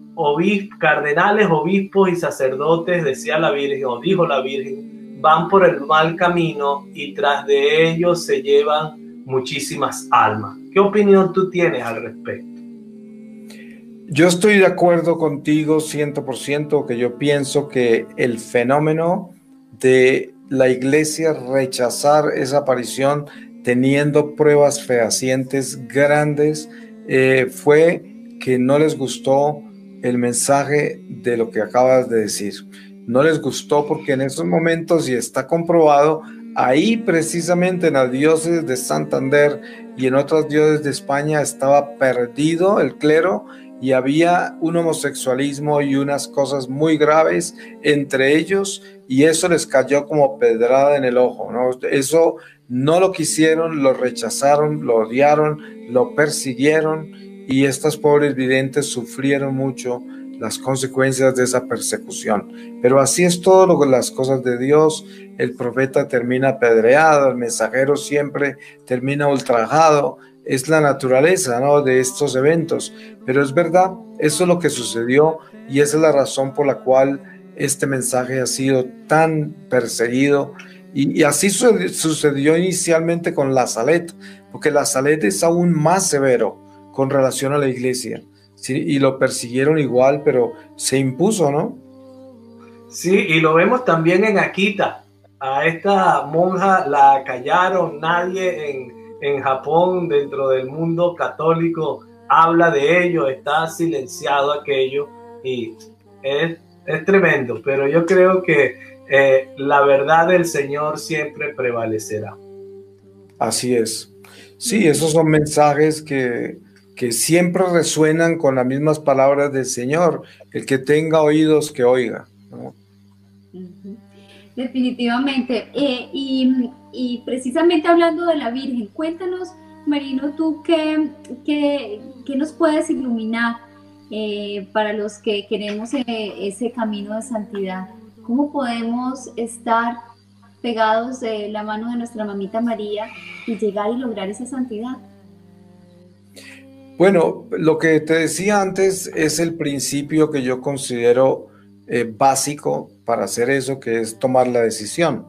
cardenales, obispos y sacerdotes, decía la Virgen, o dijo la Virgen, van por el mal camino y tras de ellos se llevan muchísimas almas? ¿Qué opinión tú tienes al respecto? Yo estoy de acuerdo contigo 100%, que yo pienso que el fenómeno de la iglesia rechazar esa aparición teniendo pruebas fehacientes grandes, fue que no les gustó el mensaje de lo que acabas de decir. No les gustó porque en esos momentos, y está comprobado, ahí precisamente en las diócesis de Santander y en otras diócesis de España estaba perdido el clero y había un homosexualismo y unas cosas muy graves entre ellos, y eso les cayó como pedrada en el ojo, ¿no? Eso no lo quisieron, lo rechazaron, lo odiaron, lo persiguieron, y estas pobres videntes sufrieron mucho las consecuencias de esa persecución. Pero así es todo las cosas de Dios. El profeta termina apedreado, el mensajero siempre termina ultrajado. Es la naturaleza, ¿no?, de estos eventos. Pero es verdad, eso es lo que sucedió, y esa es la razón por la cual este mensaje ha sido tan perseguido. Y así sucedió inicialmente con La Salette, porque La Salette es aún más severo con relación a la iglesia. Sí, y lo persiguieron igual, pero se impuso, ¿no? Sí, y lo vemos también en Akita. A esta monja la callaron, nadie en Japón, dentro del mundo católico, habla de ello, está silenciado aquello, y es tremendo, pero yo creo que la verdad del Señor siempre prevalecerá. Así es. Sí, esos son mensajes que siempre resuenan con las mismas palabras del Señor. El que tenga oídos, que oiga, ¿no? Definitivamente. Y precisamente hablando de la Virgen, cuéntanos, Marino, tú qué nos puedes iluminar para los que queremos ese camino de santidad. ¿Cómo podemos estar pegados de la mano de nuestra mamita María y llegar y lograr esa santidad? Bueno, lo que te decía antes es el principio que yo considero básico para hacer eso, que es tomar la decisión,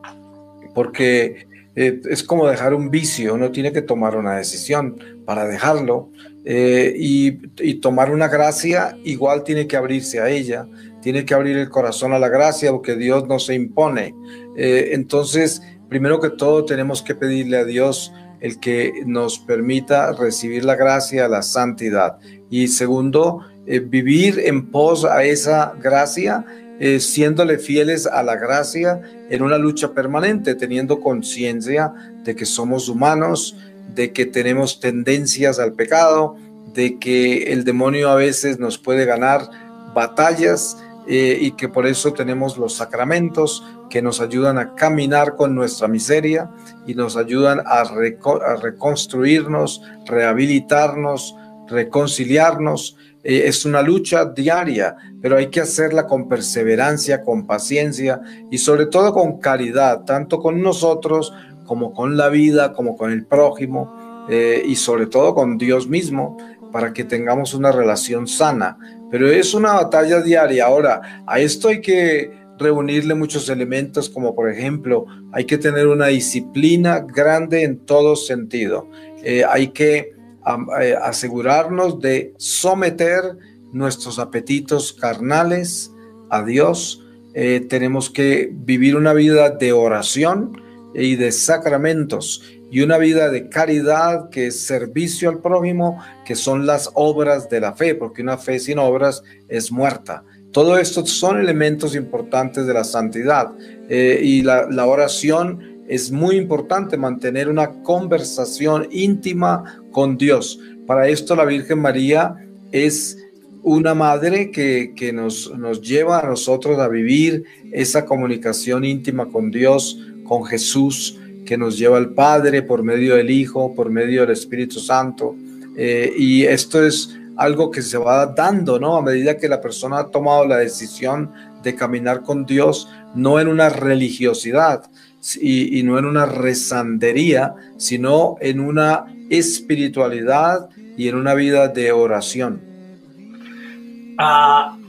porque es como dejar un vicio. Uno tiene que tomar una decisión para dejarlo, y tomar una gracia, igual tiene que abrirse a ella, tiene que abrir el corazón a la gracia, porque Dios no se impone. Entonces, primero que todo, tenemos que pedirle a Dios el que nos permita recibir la gracia, la santidad. Y segundo, vivir en pos a esa gracia, siéndole fieles a la gracia en una lucha permanente, teniendo conciencia de que somos humanos, de que tenemos tendencias al pecado, de que el demonio a veces nos puede ganar batallas, y que por eso tenemos los sacramentos que nos ayudan a caminar con nuestra miseria y nos ayudan a reconstruirnos, rehabilitarnos, reconciliarnos. Es una lucha diaria, pero hay que hacerla con perseverancia, con paciencia y sobre todo con caridad, tanto con nosotros como con la vida, como con el prójimo, y sobre todo con Dios mismo, para que tengamos una relación sana. Pero es una batalla diaria. Ahora, a esto hay que reunirle muchos elementos, como por ejemplo, hay que tener una disciplina grande en todo sentido. Hay que asegurarnos de someter nuestros apetitos carnales a Dios. Tenemos que vivir una vida de oración y de sacramentos, y una vida de caridad, que es servicio al prójimo, que son las obras de la fe, porque una fe sin obras es muerta. Todo esto son elementos importantes de la santidad, y la oración es muy importante, mantener una conversación íntima con Dios. Para esto la Virgen María es una madre que nos lleva a nosotros a vivir esa comunicación íntima con Dios, con Jesús, que nos lleva al Padre por medio del Hijo, por medio del Espíritu Santo. Y esto es algo que se va dando, ¿no?, a medida que la persona ha tomado la decisión de caminar con Dios, no en una religiosidad y no en una rezandería, sino en una espiritualidad y en una vida de oración.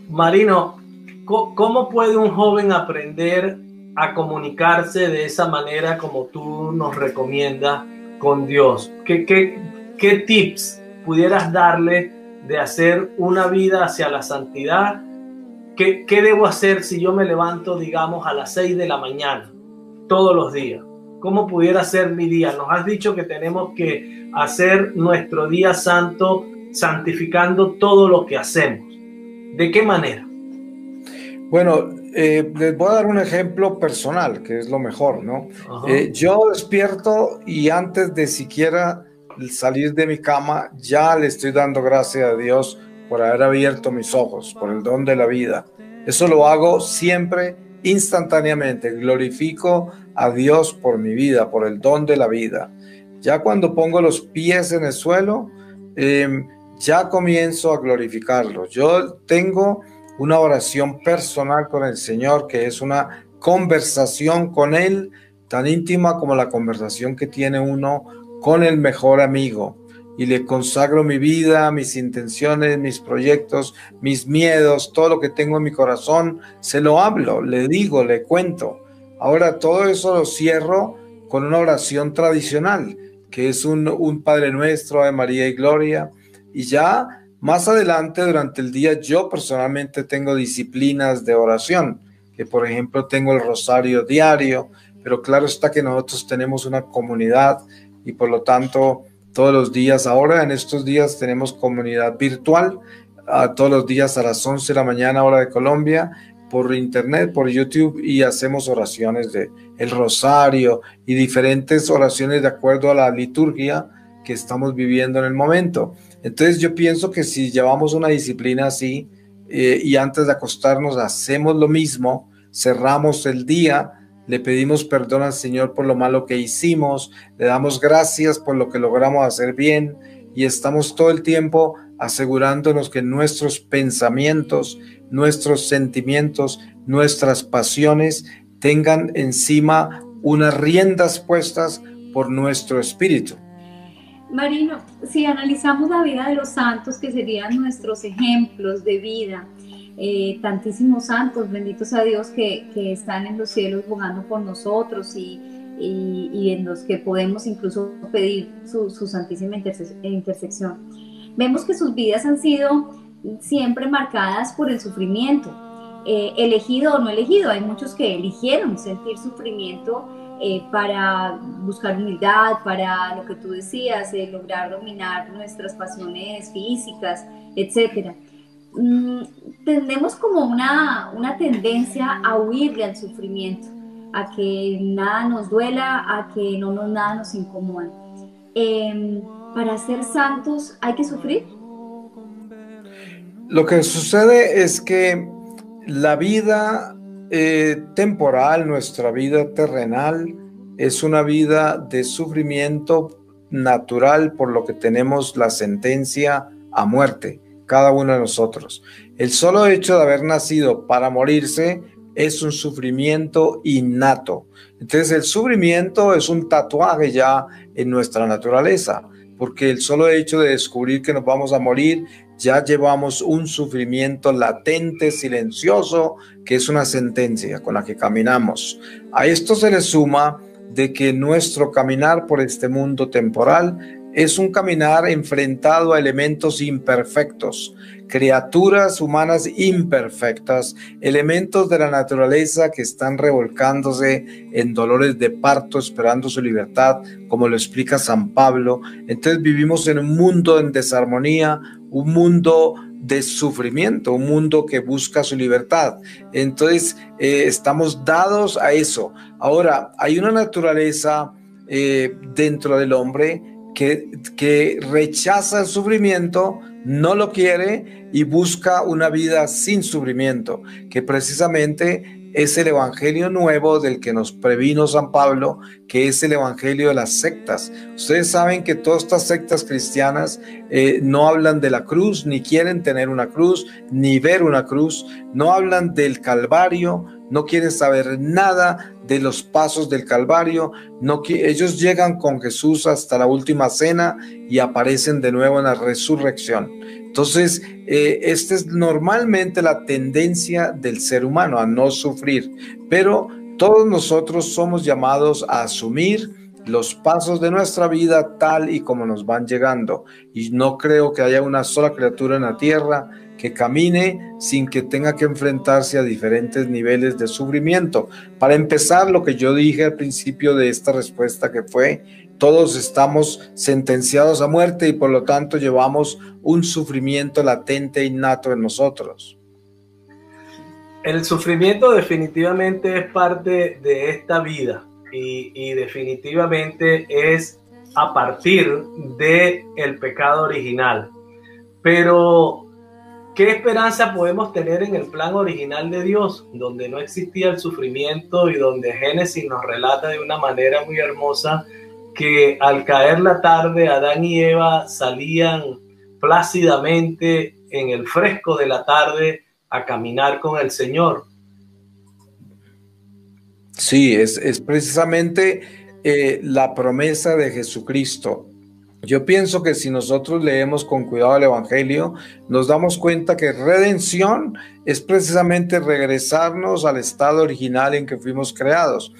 Marino, ¿cómo puede un joven aprender a comunicarse de esa manera como tú nos recomiendas con Dios? ¿Qué tips pudieras darle de hacer una vida hacia la santidad? ¿Qué debo hacer si yo me levanto, digamos, a las 6 de la mañana todos los días? ¿cómo pudiera ser mi día? Nos has dicho que tenemos que hacer nuestro día santo santificando todo lo que hacemos. ¿De qué manera? Bueno, les voy a dar un ejemplo personal, que es lo mejor, ¿no? Ajá. Yo despierto y antes de siquiera salir de mi cama, ya le estoy dando gracias a Dios por haber abierto mis ojos, por el don de la vida. Eso lo hago siempre, instantáneamente. Glorifico a Dios por mi vida, por el don de la vida. Ya cuando pongo los pies en el suelo, ya comienzo a glorificarlo. Yo tengo una oración personal con el Señor, que es una conversación con Él, tan íntima como la conversación que tiene uno con el mejor amigo. Y le consagro mi vida, mis intenciones, mis proyectos, mis miedos, todo lo que tengo en mi corazón, se lo hablo, le digo, le cuento. Ahora todo eso lo cierro con una oración tradicional, que es un Padre Nuestro, Ave María y Gloria, y ya más adelante, durante el día, yo personalmente tengo disciplinas de oración, que por ejemplo tengo el rosario diario, pero claro está que nosotros tenemos una comunidad y por lo tanto todos los días, ahora en estos días tenemos comunidad virtual, todos los días a las 11 de la mañana, hora de Colombia, por internet, por YouTube, y hacemos oraciones de el rosario y diferentes oraciones de acuerdo a la liturgia que estamos viviendo en el momento. Entonces yo pienso que si llevamos una disciplina así y antes de acostarnos hacemos lo mismo, cerramos el día, le pedimos perdón al Señor por lo malo que hicimos, le damos gracias por lo que logramos hacer bien y estamos todo el tiempo asegurándonos que nuestros pensamientos, nuestros sentimientos, nuestras pasiones tengan encima unas riendas puestas por nuestro espíritu. Marino, si analizamos la vida de los santos, que serían nuestros ejemplos de vida, tantísimos santos, benditos a Dios, que están en los cielos rogando por nosotros y en los que podemos incluso pedir su santísima intersección. Vemos que sus vidas han sido siempre marcadas por el sufrimiento, elegido o no elegido. Hay muchos que eligieron sentir sufrimiento para buscar humildad, para lo que tú decías, lograr dominar nuestras pasiones físicas, etc. Tenemos como una tendencia a huirle al sufrimiento, a que nada nos duela, a que nada nos incomoda. Para ser santos hay que sufrir. Lo que sucede es que la vida temporal, nuestra vida terrenal, es una vida de sufrimiento natural, por lo que tenemos la sentencia a muerte, cada uno de nosotros. El solo hecho de haber nacido para morirse es un sufrimiento innato. Entonces el sufrimiento es un tatuaje ya en nuestra naturaleza, porque el solo hecho de descubrir que nos vamos a morir, ya llevamos un sufrimiento latente, silencioso, que es una sentencia con la que caminamos. A esto se le suma de que nuestro caminar por este mundo temporal es un caminar enfrentado a elementos imperfectos, criaturas humanas imperfectas, elementos de la naturaleza que están revolcándose en dolores de parto, esperando su libertad, como lo explica San Pablo. Entonces vivimos en un mundo en desarmonía, un mundo de sufrimiento, un mundo que busca su libertad. Entonces estamos dados a eso. Ahora, hay una naturaleza dentro del hombre que rechaza el sufrimiento, no lo quiere y busca una vida sin sufrimiento, que precisamente es el evangelio nuevo del que nos previno San Pablo, que es el evangelio de las sectas. Ustedes saben que todas estas sectas cristianas no hablan de la cruz, ni quieren tener una cruz, ni ver una cruz, no hablan del Calvario, no quieren saber nada de los pasos del Calvario. Ellos llegan con Jesús hasta la última cena y aparecen de nuevo en la resurrección. Entonces, esta es normalmente la tendencia del ser humano, a no sufrir, pero todos nosotros somos llamados a asumir los pasos de nuestra vida tal y como nos van llegando. Y no creo que haya una sola criatura en la tierra que camine sin que tenga que enfrentarse a diferentes niveles de sufrimiento. Para empezar, lo que yo dije al principio de esta respuesta, que fue: todos estamos sentenciados a muerte y por lo tanto llevamos un sufrimiento latente e innato en nosotros. El sufrimiento definitivamente es parte de esta vida y definitivamente es a partir del pecado original. Pero, ¿qué esperanza podemos tener en el plan original de Dios, donde no existía el sufrimiento y donde Génesis nos relata de una manera muy hermosa que al caer la tarde Adán y Eva salían plácidamente en el fresco de la tarde a caminar con el Señor? Sí, es precisamente la promesa de Jesucristo. Yo pienso que si nosotros leemos con cuidado el Evangelio, nos damos cuenta que redención es precisamente regresarnos al estado original en que fuimos creados.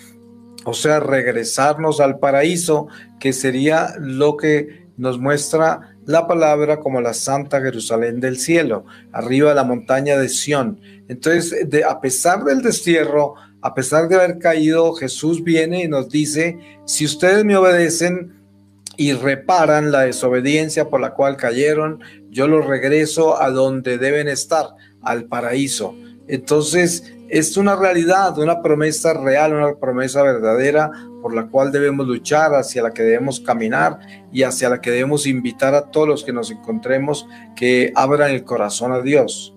O sea, regresarnos al paraíso, que sería lo que nos muestra la palabra como la Santa Jerusalén del cielo, arriba de la montaña de Sión. Entonces, a pesar del destierro, a pesar de haber caído, Jesús viene y nos dice: si ustedes me obedecen y reparan la desobediencia por la cual cayeron, yo los regreso a donde deben estar, al paraíso. Entonces, es una realidad, una promesa real, una promesa verdadera por la cual debemos luchar, hacia la que debemos caminar y hacia la que debemos invitar a todos los que nos encontremos que abran el corazón a Dios.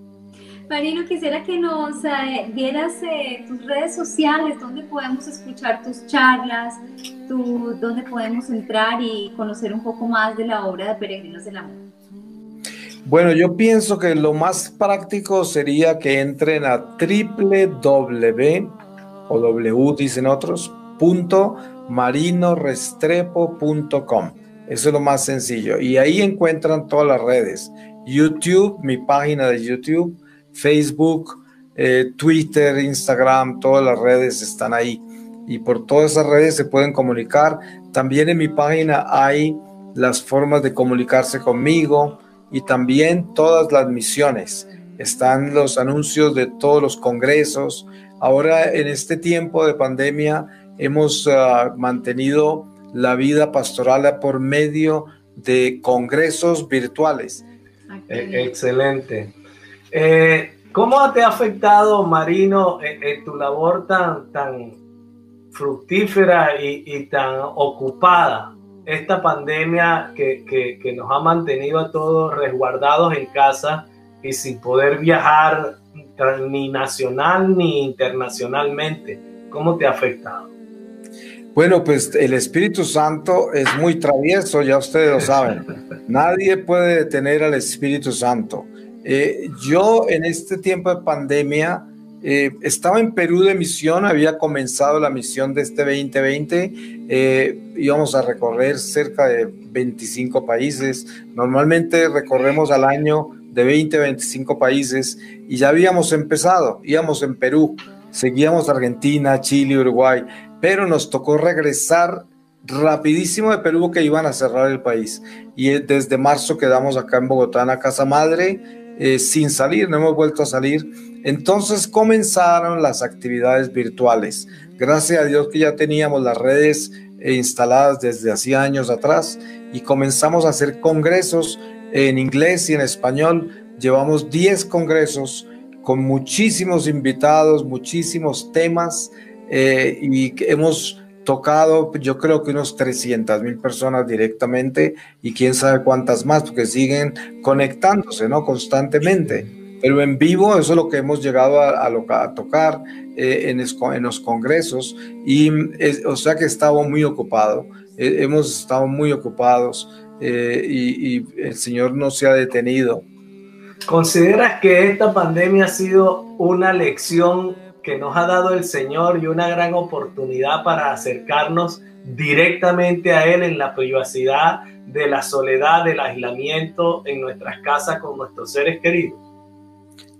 Marino, quisiera que nos dieras tus redes sociales, donde podemos escuchar tus charlas, donde podemos entrar y conocer un poco más de la obra de Peregrinos del Amor. Bueno, yo pienso que lo más práctico sería que entren a www, o w dicen otros, .marinorestrepo.com. Eso es lo más sencillo. Y ahí encuentran todas las redes. YouTube, mi página de YouTube, Facebook, Twitter, Instagram, todas las redes están ahí. Y por todas esas redes se pueden comunicar. También en mi página hay las formas de comunicarse conmigo y también todas las misiones. Están los anuncios de todos los congresos. Ahora, en este tiempo de pandemia, hemos mantenido la vida pastoral por medio de congresos virtuales. Excelente. ¿Cómo te ha afectado, Marino, en tu labor tan fructífera y tan ocupada, esta pandemia que nos ha mantenido a todos resguardados en casa y sin poder viajar ni nacional ni internacionalmente? ¿Cómo te ha afectado? Bueno, pues el Espíritu Santo es muy travieso, ya ustedes lo saben. Nadie puede detener al Espíritu Santo. Yo en este tiempo de pandemia estaba en Perú de misión, había comenzado la misión de este 2020, íbamos a recorrer cerca de 25 países. Normalmente recorremos al año de 20 a 25 países y ya habíamos empezado, íbamos en Perú, seguíamos Argentina, Chile, Uruguay, pero nos tocó regresar rapidísimo de Perú, que iban a cerrar el país, y desde marzo quedamos acá en Bogotá, en la casa madre, sin salir, no hemos vuelto a salir. Entonces comenzaron las actividades virtuales. Gracias a Dios que ya teníamos las redes instaladas desde hacía años atrás y comenzamos a hacer congresos en inglés y en español. Llevamos 10 congresos con muchísimos invitados, muchísimos temas, y hemos tocado, yo creo que unos 300,000 personas directamente y quién sabe cuántas más, porque siguen conectándose, ¿no? Constantemente. Pero en vivo, eso es lo que hemos llegado a tocar en los congresos, y o sea que estamos muy ocupados, hemos estado muy ocupados, y el Señor no se ha detenido. ¿Consideras que esta pandemia ha sido una lección que nos ha dado el Señor y una gran oportunidad para acercarnos directamente a Él en la privacidad de la soledad, del aislamiento en nuestras casas con nuestros seres queridos?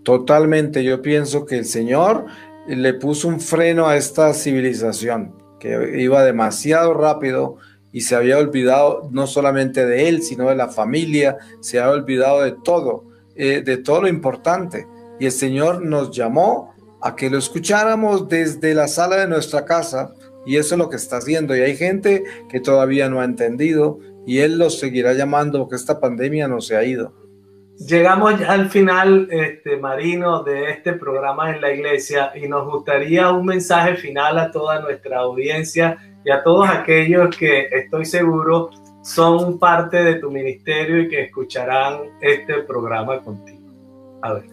Totalmente, yo pienso que el Señor le puso un freno a esta civilización que iba demasiado rápido y se había olvidado no solamente de Él, sino de la familia, se había olvidado de todo. de todo lo importante. Y el Señor nos llamó a que lo escucháramos desde la sala de nuestra casa, y eso es lo que está haciendo. Y hay gente que todavía no ha entendido, y Él los seguirá llamando porque esta pandemia no se ha ido. Llegamos ya al final, Marino, de este programa en la iglesia, y nos gustaría un mensaje final a toda nuestra audiencia y a todos aquellos que estoy seguro son parte de tu ministerio y que escucharán este programa contigo. A ver.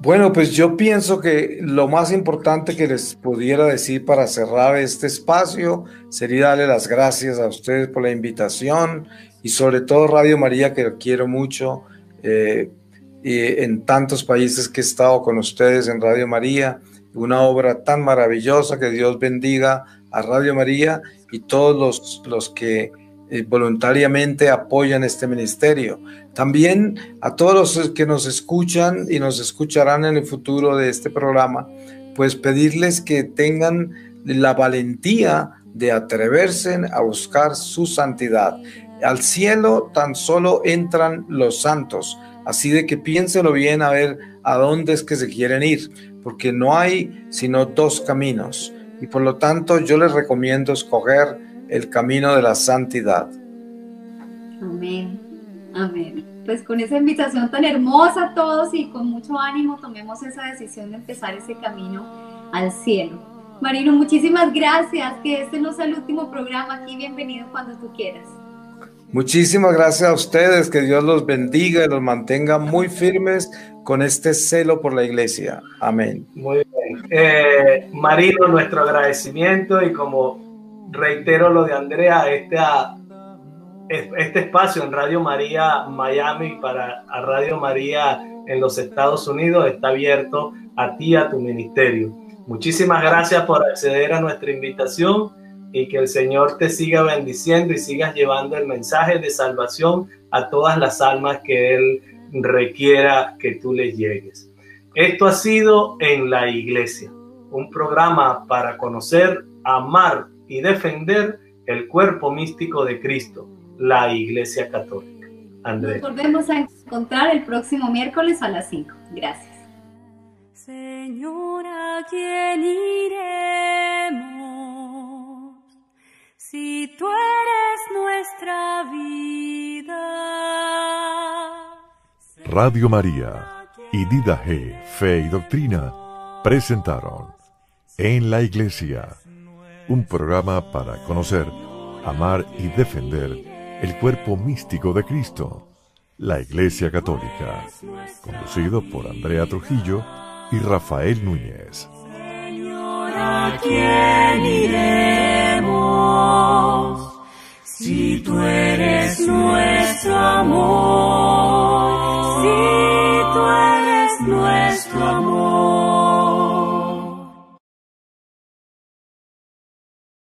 Bueno, pues yo pienso que lo más importante que les pudiera decir para cerrar este espacio sería darle las gracias a ustedes por la invitación, y sobre todo Radio María, que lo quiero mucho, y en tantos países que he estado con ustedes en Radio María, una obra tan maravillosa. Que Dios bendiga a Radio María y todos los que voluntariamente apoyan este ministerio. También a todos los que nos escuchan y nos escucharán en el futuro de este programa, pues pedirles que tengan la valentía de atreverse a buscar su santidad. Al cielo tan solo entran los santos, así de que piénselo bien a ver a dónde es que se quieren ir, porque no hay sino dos caminos, y por lo tanto yo les recomiendo escoger el camino de la santidad. Amén, amén. Pues con esa invitación tan hermosa a todos y con mucho ánimo tomemos esa decisión de empezar ese camino al cielo. Marino, muchísimas gracias, que este no sea el último programa aquí, bienvenido cuando tú quieras. Muchísimas gracias a ustedes, que Dios los bendiga y los mantenga muy firmes con este celo por la iglesia. Amén. Muy bien. Marino, nuestro agradecimiento, y como reitero lo de Andrea, este espacio en Radio María Miami para a Radio María en los Estados Unidos está abierto a ti, a tu ministerio. Muchísimas gracias por acceder a nuestra invitación, y que el Señor te siga bendiciendo y sigas llevando el mensaje de salvación a todas las almas que Él requiera que tú les llegues. Esto ha sido En la Iglesia, un programa para conocer, amar y defender el cuerpo místico de Cristo, la Iglesia Católica. Andrés. Nos volvemos a encontrar el próximo miércoles a las 5. Gracias. Señor, ¿a quién iremos? Si tú eres nuestra vida. Radio María y Didaje, Fe y Doctrina presentaron En la Iglesia, un programa para conocer, amar y defender el cuerpo místico de Cristo, la Iglesia Católica, conducido por Andrea Trujillo y Rafael Núñez. Señor, ¿a quién iremos?